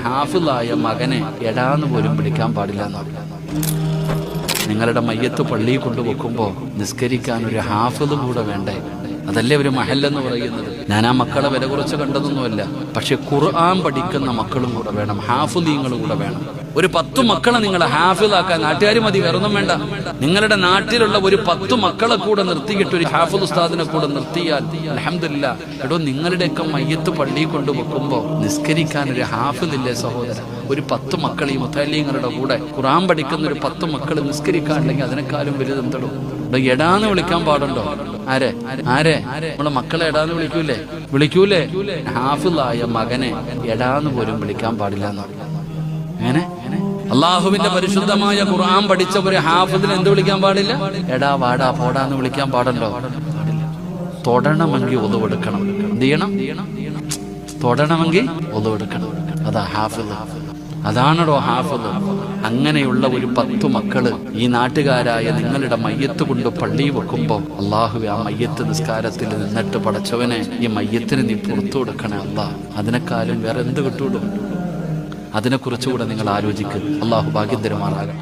ഹാഫിളായ മകനെ എടാന്ന് പോലും വിളിക്കാൻ പാടില്ല എന്നാണ്. നിങ്ങളുടെ മയ്യത്ത് പള്ളിയിൽ കൊണ്ടുവെക്കുമ്പോൾ നിസ്കരിക്കാൻ ഒരു ഹാഫിള് കൂടെ വേണ്ടേ? അതല്ലേ ഒരു മഹല്ലെന്ന് പറയുന്നത്. ഞാൻ ആ മക്കളെ വില കുറച്ച് കണ്ടതൊന്നുമല്ല. പക്ഷെ ഖുർആൻ പഠിക്കുന്ന മക്കളും കൂടെ വേണം, ഹാഫിളീങ്ങളും കൂടെ വേണം. ഒരു 10 മക്കളെ നിങ്ങൾ ഹാഫിളാക്കാൻ നാട്ടുകാർ മതി, വേറൊന്നും വേണ്ട. നിങ്ങളുടെ നാട്ടിലുള്ള ഒരു 10 മക്കളെ കൂടെ നിർത്തിയിട്ട് ഒരു ഹാഫിൾ ഉസ്താദിനെ കൂടെ നിർത്തിയാൽ അൽഹംദുലില്ലാ. എടോ, നിങ്ങളുടെയൊക്കെ മയ്യത്ത് പള്ളിയിൽ കൊണ്ടുവെക്കുമ്പോൾ നിസ്കരിക്കാൻ ഒരു ഹാഫിളില്ലേ സഹോദരൻ? ഒരു 10 മക്കൾ ഈ മുത്തല്ലിങ്ങളുടെ കൂടെ ഖുർആൻ പഠിക്കുന്ന ഒരു 10 മക്കൾ നിസ്കരിക്കാനുണ്ടെങ്കിൽ അതിനേക്കാളും വലുതെന്തടോ? എടാന്ന് വിളിക്കാൻ പാടുണ്ടോ? ആരെ നമ്മളെ മക്കളെ എടാന്ന് വിളിക്കൂലേ? ഹാഫിളായ മകനെ എടാന്ന് പോലും വിളിക്കാൻ പാടില്ല എന്നാണ്. അങ്ങനെ അള്ളാഹുവിന്റെ പരിശുദ്ധമായ ഖുർആൻ പഠിച്ച ഒരു ഹാഫിദിനെ എന്ത് വിളിക്കാൻ പാടില്ല? എടാ, വാടാ, പോടാന്ന് വിളിക്കാൻ പാടല്ലോ? തൊടണമെങ്കിൽ ഒതുവെടുക്കണം. എന്ത് ചെയ്യണം? തൊടണമെങ്കിൽ ഒതുവെടുക്കണം. അതാ ഹാഫിദ്. അതാണോ ഹാഫിദ്? അങ്ങനെയുള്ള ഒരു 10 മക്കള് ഈ നാട്ടുകാരായ നിങ്ങളുടെ മയ്യത്ത് കൊണ്ട് പള്ളി വെക്കുമ്പോൾ അള്ളാഹുവെ, ആ മയ്യത്ത് നിസ്കാരത്തിൽ നിന്നിട്ട് പടച്ചവനെ, ഈ മയ്യത്തിന് നീ പുറത്തു കൊടുക്കണേ അല്ലാഹ്. അതിനെക്കാളും വേറെ എന്ത് കിട്ടൂടും? അതിനെക്കുറിച്ചുകൂടെ നിങ്ങൾ ആലോചിക്കുക. അള്ളാഹു ഭാഗ്യം തരുമാറാകട്ടെ.